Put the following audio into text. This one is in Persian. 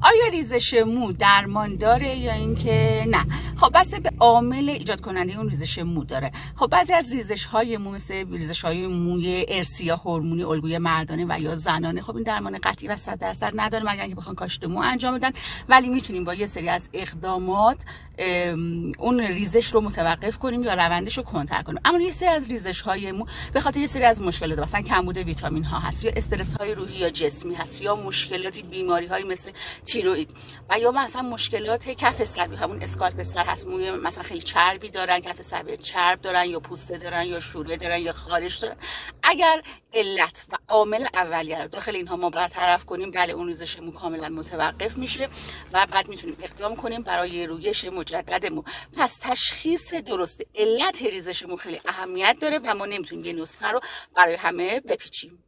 آیا ریزش مو درمان داره یا اینکه نه؟ خب بسته به عامل ایجاد کننده اون ریزش مو داره. خب بعضی از ریزش های مو مثل ریزش های موی ارثی یا هورمونی الگوی مردانه و یا زنانه، خب این درمان قطعی و 100% نداره مگر اینکه بخوان کاشت مو انجام بدن، ولی میتونیم با یه سری از اقدامات اون ریزش رو متوقف کنیم یا روندش رو کنتر کنیم. اما یه سری از ریزش های مو به خاطر یه سری از مشکلات، مثلا کمبود ویتامین ها هست، یا استرس های روحی یا جسمی هست، یا مشکلاتی بیماری های مثل تیروئید و یا مثلا مشکلات کف سر، همون اسکالپ سر هست، موی مثلا خیلی چربی دارن، کف سر چرب دارن یا پوسته دارن یا شوره دارن یا خارش دارن. اگر علت و عامل اولیه رو داخل اینها ما برطرف کنیم، بله اون ریزش مو کاملا متوقف میشه و بعد میتونیم اقدام کنیم برای رویش مجدد مو. پس تشخیص درست علت ریزش مو خیلی اهمیت داره و ما نمیتونیم یه نسخه رو برای همه بپیچیم.